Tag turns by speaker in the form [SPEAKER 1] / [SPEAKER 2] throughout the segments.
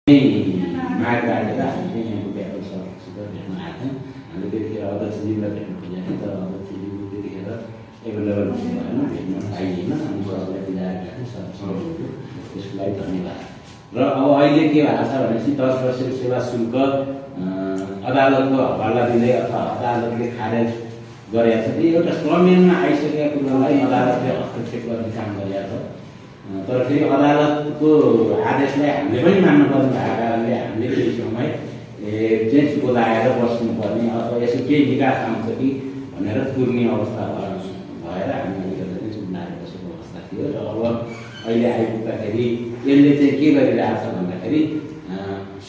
[SPEAKER 1] माग राखेर हामीले यहाँको व्यापार सरसित भेट्न आएको थियौँ। हामीले त्यतिखेर अध्यक्षज्यूलाई भेट्न खोजेको थियौँ, तर अध्यक्षज्यू त्यतिखेर एभाइलेबल भएन, भेट्न पाइएन। अनि सरलाई बिदा गरेको सरसँग त्यसको लागि धन्यवाद। र अब अहिले के भएको छ भनेपछि 10% सेवा शुल्क अदालतको हवाला दिँदै अथवा अदालतले खारेज गरेको छ। यो एउटा संविधानमा आइसकेका कुरालाई अदालतले हस्तक्षेप गर्ने काम गरेको छ। तर फेरि अदालतको आदेशलाई हामीले पनि मान्नुपर्ने भएको कारणले हामीले केही समय चाहिँ बोलाएर बस्नुपर्ने अथवा यसो केही विकास आउँछ कि भनेर कुर्ने अवस्था भएर हामी अलिकति चुनाएर बसेको अवस्था थियो। र अब अहिले आइपुग्दाखेरि यसले चाहिँ के गरिरहेको छ भन्दाखेरि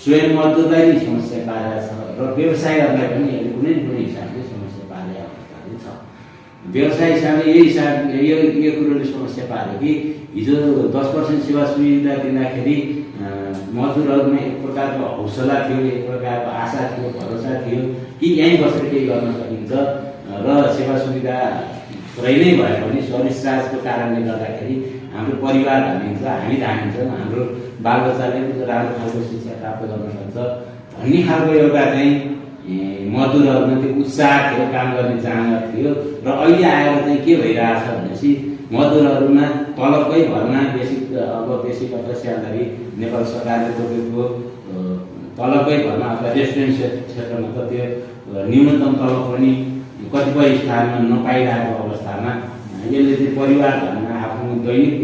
[SPEAKER 1] स्वयं मजदुरलाई नै समस्या पारेको छ र व्यवसायहरूलाई पनि यसले कुनै न कुनै हिसाबले समस्या पारेको अवस्था छ। व्यवसाय हिसाबले यो कुरोले समस्या पार्यो कि हिजो 10% सेवा सुविधा दिँदाखेरि मजदुरहरूमा एक प्रकारको हौसला थियो, एक प्रकारको आशा थियो, भरोसा थियो कि यहीँ बसेर केही गर्न सकिन्छ र सेवा सुविधा पुरै नै भयो भने स्वविश्वासको कारणले गर्दाखेरि हाम्रो परिवार धामिन्छ, हामी धामिन्छौँ, हाम्रो बालबच्चाले राम्रो खालको शिक्षा प्राप्त गर्न सक्छ भन्ने खालको एउटा चाहिँ मजदुरहरूमा त्यो उत्साह थियो, काम गर्ने चाहना थियो। र अहिले आएर चाहिँ के भइरहेछ भनेपछि मजदुरहरूमा तलबकै भरमा बेसी पत्र स्यालेरी नेपाल सरकारले तोकेको तलबकै भरमा अथवा रेसिडेन्सियल क्षेत्रमा त त्यो न्यूनतम तलब पनि कतिपय स्थानमा नपाइरहेको अवस्थामा यसले चाहिँ परिवार घरमा आफ्नो दैनिक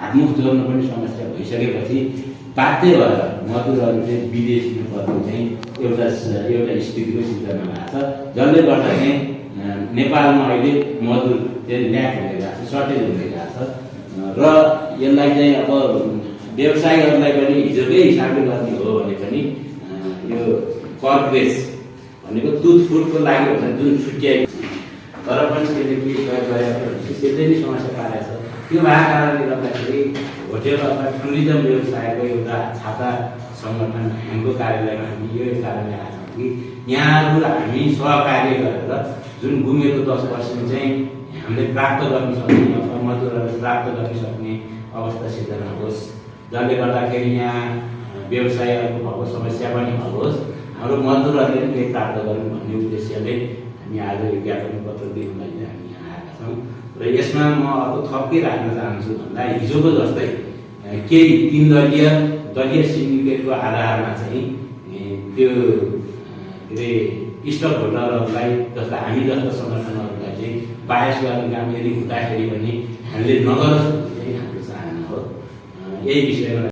[SPEAKER 1] हातमुख जोड्न पनि समस्या भइसकेपछि बाध्य भएर मजदुरहरू चाहिँ विदेश हिँड्नुपर्ने चाहिँ एउटा स्थितिको सिर्जना भएको छ, जसले गर्दा चाहिँ नेपालमा अहिले मजदुर चाहिँ ल्याक भइरहेको छ, सर्टेज भइरहेको छ। र यसलाई चाहिँ अब व्यवसायीहरूलाई पनि हिजोकै हिसाबले गर्ने हो भने पनि यो कर्पोरेट भनेको दुध फुडको लागि हो भने जुन छुट्याएको तर पनि त्यसले के गरेको त्यसले नै समस्या पारेको छ। त्यो भएको कारणले गर्दाखेरि होटेल अथवा टुरिज्म व्यवसायको एउटा छाता सङ्गठन हाम्रो कार्यालयमा हामी यो कारणले आएको छौँ कि यहाँहरू हामी सहकार्य गरेर जुन गुमेको 10% चाहिँ हामीले प्राप्त गर्न सक्ने अथवा मजदुरहरूले प्राप्त गर्न सक्ने अवस्था सिर्जना होस्, जसले गर्दाखेरि यहाँ व्यवसायहरूको भएको समस्या पनि हलोस्, हाम्रो मजदुरहरूले पनि केही प्राप्त गरौँ भन्ने उद्देश्यले हामी आज यो ज्ञापन पत्र दिनुलाई हामी यहाँ आएका छौँ। र यसमा म अब थप के राख्न चाहन्छु भन्दा हिजोको जस्तै केही 3 दलीय सिन्डिकेटको आधारमा चाहिँ त्यो के अरे स्टक होल्डरहरूलाई जस्ता हामी जस्ता सङ्गठनहरूलाई चाहिँ बाहेस गर्ने काम यदि हुँदाखेरि पनि हामीले नगरोस् भन्ने चाहिँ हाम्रो चाहना हो। यही विषयमा